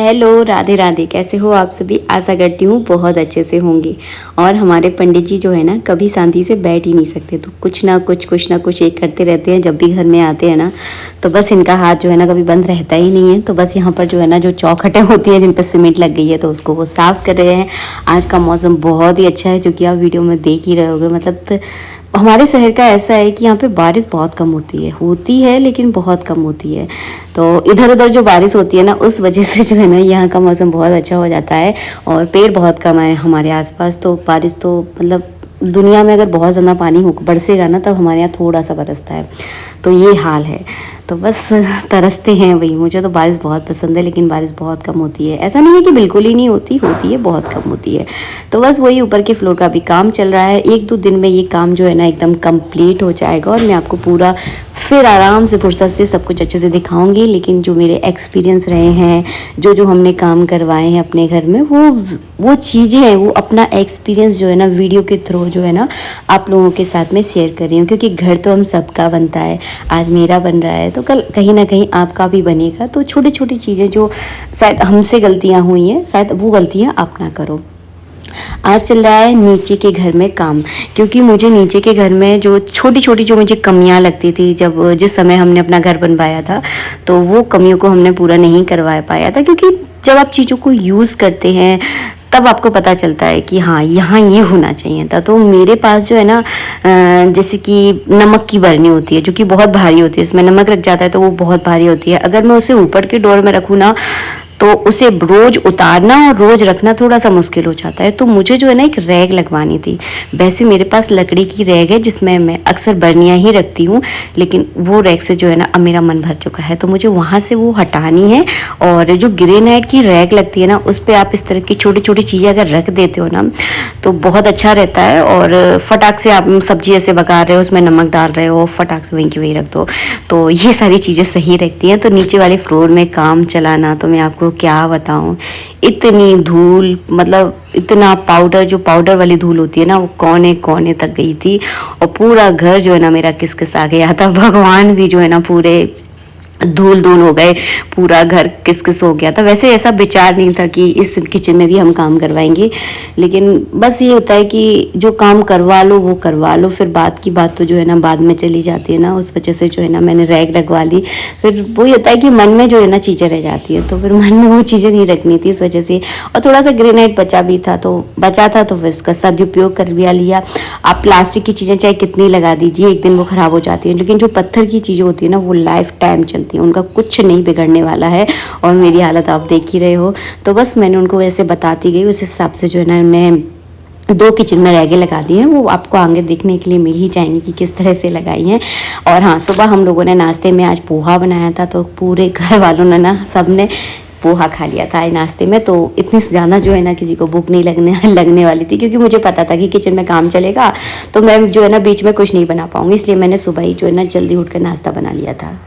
Hello, Radhe Radhe. कैसे हो आप सभी? आशा करती हूँ बहुत अच्छे से होंगे। और हमारे पंडित जी जो है ना, कभी शांति से बैठ ही नहीं सकते, तो कुछ ना कुछ एक करते रहते हैं। जब भी घर में आते हैं ना, तो बस इनका हाथ जो है ना कभी बंद रहता ही नहीं है। तो बस यहाँ पर जो है ना, जो चौखटें होती हैं जिन पर सीमेंट लग गई है, तो उसको वो साफ़ कर रहे हैं। आज का मौसम बहुत ही अच्छा है, जो कि आप वीडियो में देख ही रहे होगे। मतलब हमारे शहर का ऐसा है कि यहाँ पे बारिश बहुत कम होती है लेकिन बहुत कम होती है। तो इधर उधर जो बारिश होती है ना, उस वजह से जो है ना, यहाँ का मौसम बहुत अच्छा हो जाता है। और पेड़ बहुत कम है हमारे आसपास, तो बारिश तो मतलब दुनिया में अगर बहुत ज़्यादा पानी हो बरसेगा ना, तब हमारे यहाँ थोड़ा सा बरसता है। तो ये हाल है। तो बस तरसते हैं वही। मुझे तो बारिश बहुत पसंद है, लेकिन बारिश बहुत कम होती है। ऐसा नहीं है कि बिल्कुल ही नहीं होती है, बहुत कम होती है। तो बस वही ऊपर के फ्लोर का भी काम चल रहा है। 1-2 दिन में ये काम जो है ना एकदम कंप्लीट हो जाएगा, और मैं आपको पूरा फिर आराम से फुर्सत से सब कुछ अच्छे से दिखाऊंगी। लेकिन जो मेरे एक्सपीरियंस रहे हैं, जो हमने काम करवाए हैं अपने घर में, वो चीज़ें हैं, वो अपना एक्सपीरियंस जो है ना वीडियो के थ्रू जो है ना आप लोगों के साथ में शेयर कर रही हूँ। क्योंकि घर तो हम सबका बनता है। आज मेरा बन रहा है तो कल कहीं ना कहीं आपका भी बनेगा। तो छोटी छोटी चीज़ें जो शायद हमसे गलतियाँ हुई हैं, शायद वो गलतियाँ आप ना करो। आज चल रहा है नीचे के घर में काम। क्योंकि मुझे नीचे के घर में जो छोटी छोटी जो मुझे कमियां लगती थी, जिस समय हमने अपना घर बनवाया था, तो वो कमियों को हमने पूरा नहीं करवा पाया था। क्योंकि जब आप चीज़ों को यूज़ करते हैं, तब आपको पता चलता है कि हाँ, यहाँ ये होना चाहिए था। तो मेरे पास जो है ना, जैसे कि नमक की बरनी होती है, जो कि बहुत भारी होती है। इसमें नमक रख जाता है तो वो बहुत भारी होती है। अगर मैं उसे ऊपर के डोर में रखूँ ना, तो उसे रोज़ उतारना और रोज़ रखना थोड़ा सा मुश्किल हो जाता है। तो मुझे जो है ना एक रैक लगवानी थी। वैसे मेरे पास लकड़ी की रैक है, जिसमें मैं अक्सर बर्नियाँ ही रखती हूँ, लेकिन वो रैक से जो है ना अब मेरा मन भर चुका है। तो मुझे वहाँ से वो हटानी है। और जो ग्रेनाइट की रैक लगती है ना, उस पर आप इस तरह की छोटी छोटी चीज़ें अगर रख देते हो ना, तो बहुत अच्छा रहता है। और फटाक से आप सब्जी ऐसे पका रहे हो, उसमें नमक डाल रहे हो, फटाक से वहीं की वहीं रख दो। तो ये सारी चीज़ें सही रहती हैं। तो नीचे वाले फ्लोर में काम चलाना, तो मैं आपको क्या बताऊं, इतनी धूल, मतलब इतना पाउडर, जो पाउडर वाली धूल होती है ना, वो कोने कोने तक गई थी। और पूरा घर जो है ना मेरा किसकिसा गया था। भगवान भी जो है ना पूरे धूल धूल हो गए, पूरा घर किसकिस हो गया था। वैसे ऐसा विचार नहीं था कि इस किचन में भी हम काम करवाएंगे, लेकिन बस ये होता है कि जो काम करवा लो वो करवा लो। फिर बात की बात तो जो है ना बाद में चली जाती है ना, उस वजह से जो है ना मैंने रैक लगवा ली। फिर वही होता है कि मन में जो है ना चीज़ें रह जाती है, तो फिर मन में वो चीज़ें नहीं रखनी थी, इस वजह से। और थोड़ा सा ग्रेनाइट बचा था, तो फिर इसका सदुपयोग कर लिया। आप प्लास्टिक की चीज़ें चाहे कितनी लगा दीजिए, एक दिन वो ख़राब हो जाती है। लेकिन जो पत्थर की चीज़ें होती है ना, वो लाइफ टाइम चलती है, उनका कुछ नहीं बिगड़ने वाला है। और मेरी हालत आप देख ही रहे हो। तो बस मैंने उनको वैसे बताती गई, उस हिसाब से जो है ना उन्हें 2 किचन में रैगे लगा दी हैं। वो आपको आगे देखने के लिए मिल ही जाएंगी कि किस तरह से लगाई हैं। और हाँ, सुबह हम लोगों ने नाश्ते में आज पोहा बनाया था, तो पूरे घर वालों ने ना, सब ने पोहा खा लिया था आज नाश्ते में। तो इतनी ज़्यादा जो है ना किसी को भूख नहीं लगने वाली थी, क्योंकि मुझे पता था कि किचन में काम चलेगा, तो मैं जो है ना बीच में कुछ नहीं बना पाऊँगी। इसलिए मैंने सुबह ही जो है ना जल्दी उठ कर नाश्ता बना लिया था।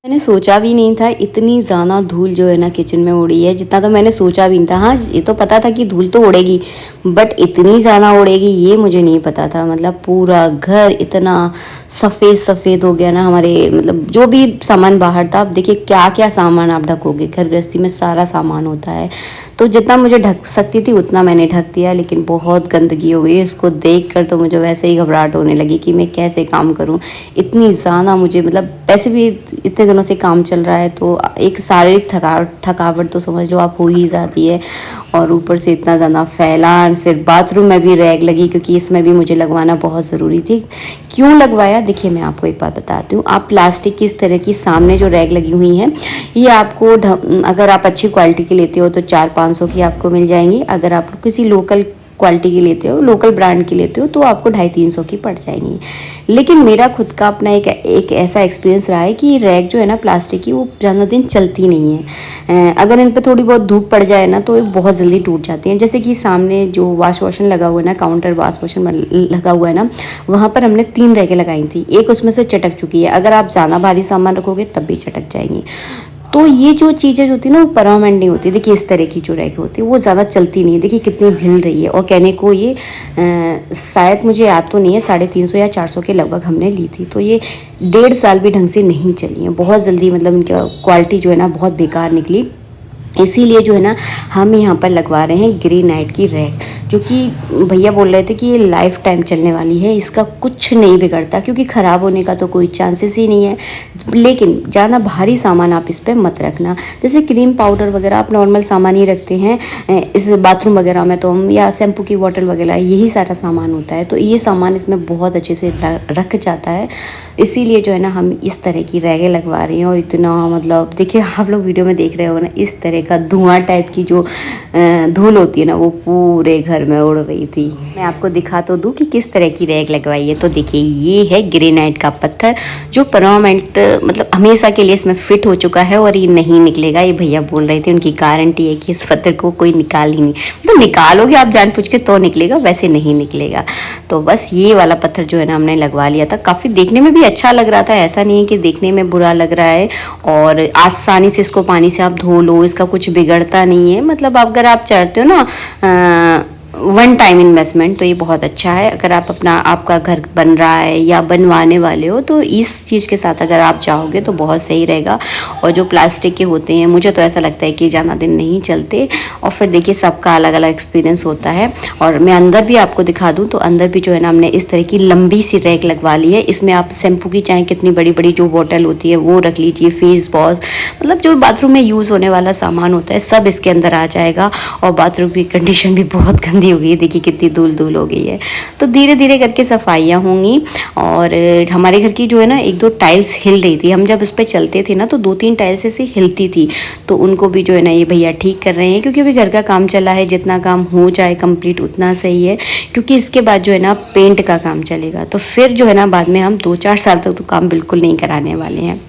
मैंने सोचा भी नहीं था इतनी ज़्यादा धूल जो है ना किचन में उड़ी है, जितना तो मैंने सोचा भी नहीं था। हाँ, ये तो पता था कि धूल तो उड़ेगी, बट इतनी ज़्यादा उड़ेगी ये मुझे नहीं पता था। मतलब पूरा घर इतना सफ़ेद सफ़ेद हो गया ना हमारे, मतलब जो भी सामान बाहर था। अब देखिए क्या क्या सामान आप ढकोगे, घर गृहस्थी में सारा सामान होता है। तो जितना मुझे ढक सकती थी उतना मैंने ढक दिया, लेकिन बहुत गंदगी हो गई। इसको देख कर तो मुझे वैसे ही घबराहट होने लगी कि मैं कैसे काम करूं। इतनी ज़्यादा मुझे, मतलब वैसे भी इतने दिनों से काम चल रहा है, तो एक शारीरिक थकावट तो समझ लो आप हो ही जाती है। और ऊपर से इतना ज़्यादा फैलान। फिर बाथरूम में भी रैक लगी, क्योंकि इसमें भी मुझे लगवाना बहुत ज़रूरी थी। क्यों लगवाया, देखिए मैं आपको एक बात बताती हूँ। आप प्लास्टिक की इस तरह की सामने जो रैक लगी हुई हैं, ये आपको अगर आप अच्छी क्वालिटी की लेते हो तो 400-500 की आपको मिल जाएंगी। अगर आप किसी लोकल क्वालिटी की लेते हो, लोकल ब्रांड की लेते हो तो आपको 250-300 की पड़ जाएंगी। लेकिन मेरा खुद का अपना एक ऐसा एक्सपीरियंस रहा है कि रैक जो है ना प्लास्टिक की, वो ज़्यादा दिन चलती नहीं है। अगर इन पर थोड़ी बहुत धूप पड़ जाए ना तो ये बहुत जल्दी टूट जाती हैं। जैसे कि सामने जो वॉश बेसिन लगा हुआ है ना, काउंटर वॉश बेसिन लगा हुआ है ना, वहाँ पर हमने 3 रैकें लगाई थी, एक उसमें से चटक चुकी है। अगर आप ज़्यादा भारी सामान रखोगे तब भी चटक जाएंगी। तो ये जो चीज़ें जो होती है ना, वो परमानेंट नहीं होती। देखिए इस तरह की जो रैक होती है वो ज़्यादा चलती नहीं है। देखिए कितनी हिल रही है। और कहने को ये शायद मुझे याद तो नहीं है, 350 या 400 के लगभग हमने ली थी। तो ये 1.5 साल भी ढंग से नहीं चली है, बहुत जल्दी, मतलब इनका क्वालिटी जो है ना बहुत बेकार निकली। इसीलिए जो है ना हम यहाँ पर लगवा रहे हैं ग्रेनाइट की रैक, जो कि भैया बोल रहे थे कि ये लाइफ टाइम चलने वाली है, इसका कुछ नहीं बिगड़ता, क्योंकि ख़राब होने का तो कोई चांसेस ही नहीं है। लेकिन ज़्यादा भारी सामान आप इस पर मत रखना। जैसे क्रीम पाउडर वगैरह आप नॉर्मल सामान ही रखते हैं इस बाथरूम वगैरह में, तो हम, या शैम्पू की बॉटल वगैरह, यही सारा सामान होता है। तो ये सामान इसमें बहुत अच्छे से रख जाता है। इसीलिए जो है ना हम इस तरह की रैकें लगवा रही हैं। और इतना, मतलब देखिए आप लोग वीडियो में देख रहे हो ना, इस तरह का धुआं टाइप की जो धूल होती है ना, वो पूरे घर में उड़ रही थी। मैं आपको दिखा तो दूँ कि किस तरह की रैक लगवाई है। तो देखिए ये है ग्रेनाइट का पत्थर, जो परमानेंट, मतलब हमेशा के लिए इसमें फिट हो चुका है और ये नहीं निकलेगा। ये भैया बोल रहे थे, उनकी गारंटी है कि इस पत्थर को कोई निकाल ही नहीं, मतलब निकालोगे आप जानबूझ के तो निकलेगा, वैसे नहीं निकलेगा। तो बस ये वाला पत्थर जो है ना हमने लगवा लिया था। काफ़ी देखने में भी अच्छा लग रहा था, ऐसा नहीं है कि देखने में बुरा लग रहा है। और आसानी से इसको पानी से आप धो लो, इसका कुछ बिगड़ता नहीं है। मतलब अगर आप चाहते हो ना वन टाइम इन्वेस्टमेंट, तो ये बहुत अच्छा है। अगर आप आपका घर बन रहा है या बनवाने वाले हो, तो इस चीज़ के साथ अगर आप चाहोगे तो बहुत सही रहेगा। और जो प्लास्टिक के होते हैं, मुझे तो ऐसा लगता है कि ज़्यादा दिन नहीं चलते। और फिर देखिए सबका अलग अलग एक्सपीरियंस होता है। और मैं अंदर भी आपको दिखा दूँ, तो अंदर भी जो है ना हमने इस तरह की लंबी सी रैक लगवा ली है। इसमें आप शैम्पू की चाहे कितनी बड़ी बड़ी जो बॉटल होती है वो रख लीजिए, फेस वॉश, मतलब जो बाथरूम में यूज़ होने वाला सामान होता है सब इसके अंदर आ जाएगा। और बाथरूम की कंडीशन भी बहुत गंदी हो गई है, देखिए कितनी धूल धूल हो गई है। तो धीरे धीरे करके सफाइयाँ होंगी। और हमारे घर की जो है ना 1-2 टाइल्स हिल रही थी, हम जब उस पर चलते थे ना तो 2-3 टाइल्स ऐसे हिलती थी। तो उनको भी जो है ना ये भैया ठीक कर रहे हैं, क्योंकि अभी घर का काम चला है, जितना काम हो जाए कंप्लीट उतना सही है। क्योंकि इसके बाद जो है ना पेंट का काम चलेगा, तो फिर जो है ना बाद में हम 2-4 साल तक तो काम बिल्कुल नहीं कराने वाले हैं।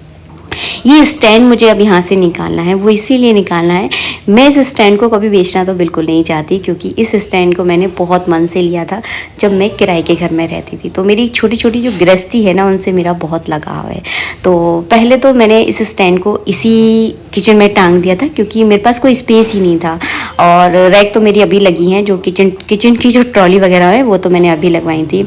ये स्टैंड मुझे अब यहाँ से निकालना है, वो इसीलिए निकालना है, मैं इस स्टैंड को कभी बेचना तो बिल्कुल नहीं चाहती, क्योंकि इस स्टैंड को मैंने बहुत मन से लिया था जब मैं किराए के घर में रहती थी। तो मेरी छोटी छोटी जो गृहस्थी है ना, उनसे मेरा बहुत लगाव है। तो पहले तो मैंने इस स्टैंड को इसी किचन में टांग दिया था, क्योंकि मेरे पास कोई स्पेस ही नहीं था। और रैक तो मेरी अभी लगी हैं, जो किचन की जो ट्रॉली वगैरह है वो तो मैंने अभी लगवाई थी,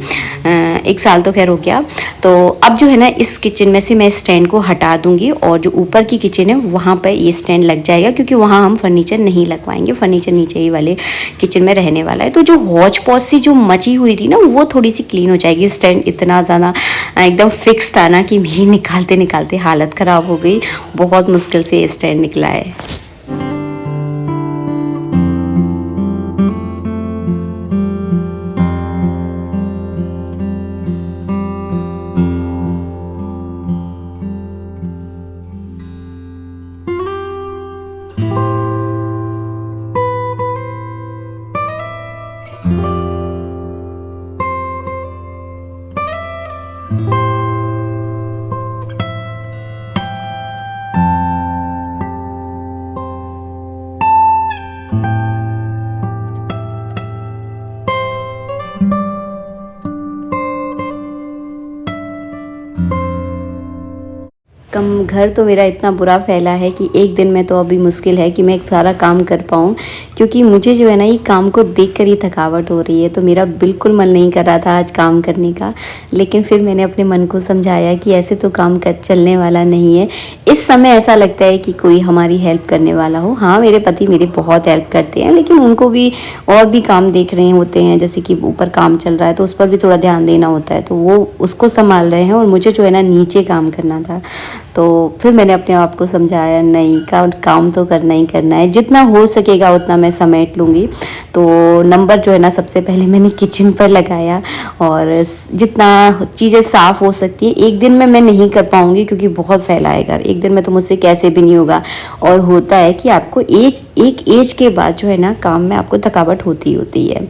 1 साल तो खैर हो गया। तो अब जो है ना इस किचन में से मैं स्टैंड को हटा दूंगी, और जो ऊपर की किचन है वहाँ पर ये स्टैंड लग जाएगा, क्योंकि वहाँ हम फर्नीचर नहीं लगवाएंगे, फर्नीचर नीचे ही वाले किचन में रहने वाला है। तो जो हौच पौच सी जो मची हुई थी ना, वो थोड़ी सी क्लीन हो जाएगी। स्टैंड इतना ज़्यादा एकदम फिक्स था ना कि मेरी निकालते निकालते हालत ख़राब हो गई, बहुत मुश्किल से ये स्टैंड निकला है। घर तो मेरा इतना बुरा फैला है कि एक दिन में तो अभी मुश्किल है कि मैं सारा काम कर पाऊँ, क्योंकि मुझे जो है ना ये काम को देखकर ही थकावट हो रही है। तो मेरा बिल्कुल मन नहीं कर रहा था आज काम करने का, लेकिन फिर मैंने अपने मन को समझाया कि ऐसे तो काम कर चलने वाला नहीं है। इस समय ऐसा लगता है कि कोई हमारी हेल्प करने वाला हो। हाँ, मेरे पति मेरी बहुत हेल्प करते हैं, लेकिन उनको भी और भी काम देख रहे होते हैं, जैसे कि ऊपर काम चल रहा है तो उस पर भी थोड़ा ध्यान देना होता है, तो वो उसको संभाल रहे हैं और मुझे जो है ना नीचे काम करना था। तो फिर मैंने अपने आप को समझाया, नहीं, काम तो करना ही करना है, जितना हो सकेगा उतना मैं समेट लूँगी। तो नंबर जो है ना सबसे पहले मैंने किचन पर लगाया, और जितना चीज़ें साफ़ हो सकती है। एक दिन में मैं नहीं कर पाऊँगी, क्योंकि बहुत फैला है घर, एक दिन में तो मुझसे कैसे भी नहीं होगा। और होता है कि आपको एक एक एज के बाद जो है ना काम में आपको थकावट होती होती है।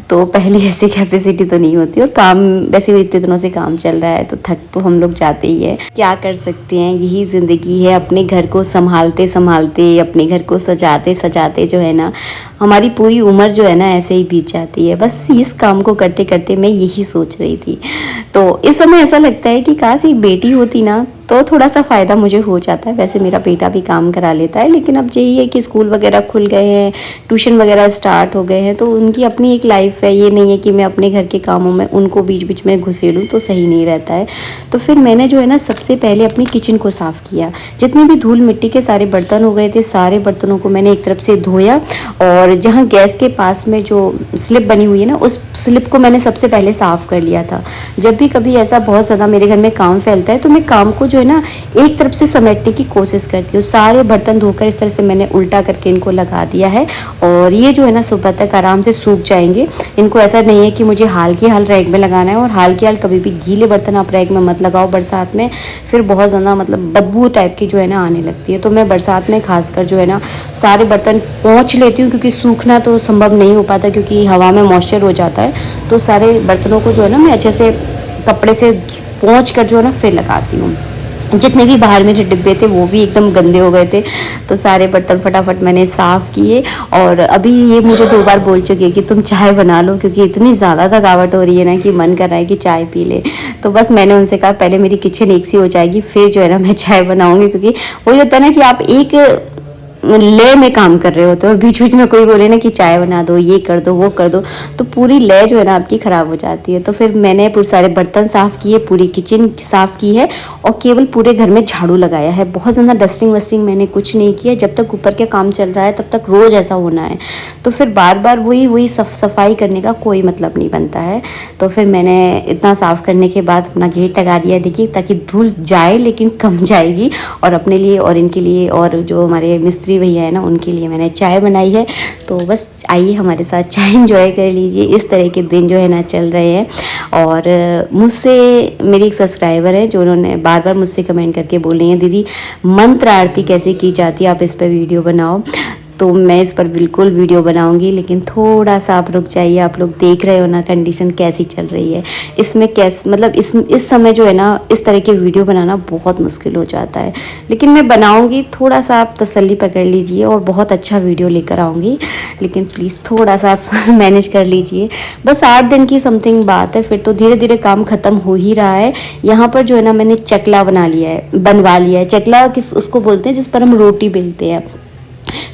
तो पहले ऐसी कैपेसिटी तो नहीं होती, और काम वैसे भी इतने दिनों से काम चल रहा है तो थक तो हम लोग जाते ही है। क्या कर सकते हैं, यही ज़िंदगी है। अपने घर को संभालते संभालते, अपने घर को सजाते सजाते जो है ना हमारी पूरी उम्र जो है ना ऐसे ही बीत जाती है। बस इस काम को करते करते मैं यही सोच रही थी। तो इस समय ऐसा लगता है कि काश एक बेटी होती ना तो थोड़ा सा फ़ायदा मुझे हो जाता है। वैसे मेरा बेटा भी काम करा लेता है, लेकिन अब यही है कि स्कूल वगैरह खुल गए हैं, ट्यूशन वगैरह स्टार्ट हो गए हैं, तो उनकी अपनी एक लाइफ है। ये नहीं है कि मैं अपने घर के कामों में उनको बीच बीच में घुसेड़ूँ, तो सही नहीं रहता है। तो फिर मैंने जो है ना सबसे पहले अपनी किचन को साफ़ किया। जितनी भी धूल मिट्टी के सारे बर्तन हो गए थे, सारे बर्तनों को मैंने एक तरफ से धोया, और जहाँ गैस के पास में जो स्लिप बनी हुई है ना, उस स्लिप को मैंने सबसे पहले साफ़ कर लिया था। जब भी कभी ऐसा बहुत ज़्यादा मेरे घर में काम फैलता है तो मैं काम को जो है ना एक तरफ से समेटने की कोशिश करती हूँ। सारे बर्तन धोकर इस तरह से मैंने उल्टा करके इनको लगा दिया है, और ये जो है ना सुबह तक आराम से सूख जाएंगे। इनको ऐसा नहीं है कि मुझे हाल की हाल रैक में लगाना है, और हाल की हाल कभी भी गीले बर्तन आप रैक में मत लगाओ बरसात में, फिर बहुत ज़्यादा मतलब बदबू टाइप की जो है ना आने लगती है। तो मैं बरसात में खासकर जो है ना सारे बर्तन पोंछ लेती हूँ, क्योंकि सूखना तो संभव नहीं हो पाता क्योंकि हवा में मॉइस्चर हो जाता है। तो सारे बर्तनों को जो है ना मैं अच्छे से कपड़े से पोंछ कर जो है ना फिर लगाती हूँ। जितने भी बाहर मेरे डिब्बे थे वो भी एकदम गंदे हो गए थे, तो सारे बर्तन फटाफट मैंने साफ़ किए। और अभी ये मुझे 2 बार बोल चुकी है कि तुम चाय बना लो, क्योंकि इतनी ज़्यादा थकावट हो रही है ना कि मन कर रहा है कि चाय पी ले। तो बस मैंने उनसे कहा पहले मेरी किचन एक सी हो जाएगी, फिर जो है ना मैं चाय बनाऊँगी। क्योंकि वही होता है ना कि आप एक लय में काम कर रहे होते हो, और बीच बीच में कोई बोले ना कि चाय बना दो, ये कर दो, वो कर दो, तो पूरी लय जो है ना आपकी ख़राब हो जाती है। तो फिर मैंने पूरे सारे बर्तन साफ़ किए, पूरी किचन साफ़ की है, और केवल पूरे घर में झाड़ू लगाया है। बहुत ज़्यादा डस्टिंग वस्टिंग मैंने कुछ नहीं किया। जब तक ऊपर के काम चल रहा है तब तक रोज़ ऐसा होना है, तो फिर बार बार वही सफाई करने का कोई मतलब नहीं बनता है। तो फिर मैंने इतना साफ़ करने के बाद अपना गेट लगा दिया, देखिए, ताकि धूल जाए लेकिन कम जाएगी। और अपने लिए और इनके लिए और जो हमारे मिस्त्री भैया है ना उनके लिए मैंने चाय बनाई है। तो बस आइए हमारे साथ चाय एंजॉय कर लीजिए। इस तरह के दिन जो है ना चल रहे हैं। और मुझसे मेरी एक सब्सक्राइबर है जो उन्होंने बार बार मुझसे कमेंट करके बोल रही हैं, दीदी मंत्र आरती कैसे की जाती है, आप इस पर वीडियो बनाओ। तो मैं इस पर बिल्कुल वीडियो बनाऊंगी, लेकिन थोड़ा सा आप रुक जाइए। आप लोग देख रहे हो ना कंडीशन कैसी चल रही है। इसमें कैसे मतलब इस समय जो है ना इस तरह के वीडियो बनाना बहुत मुश्किल हो जाता है, लेकिन मैं बनाऊंगी। थोड़ा सा आप तसल्ली पकड़ लीजिए और बहुत अच्छा वीडियो लेकर आऊँगी, लेकिन प्लीज़ थोड़ा सा आप मैनेज कर लीजिए। बस 8 दिन की समथिंग बात है, फिर तो धीरे धीरे काम ख़त्म हो ही रहा है। यहाँ पर जो है ना मैंने चकला बनवा लिया है। चकला किस उसको बोलते हैं जिस पर हम रोटी बेलते हैं।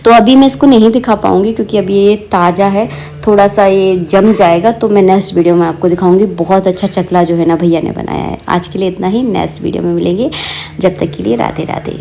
तो अभी मैं इसको नहीं दिखा पाऊँगी क्योंकि अभी ये ताज़ा है, थोड़ा सा ये जम जाएगा तो मैं नेक्स्ट वीडियो में आपको दिखाऊंगी। बहुत अच्छा चकला जो है ना भैया ने बनाया है। आज के लिए इतना ही, नेक्स्ट वीडियो में मिलेंगे। जब तक के लिए राधे राधे।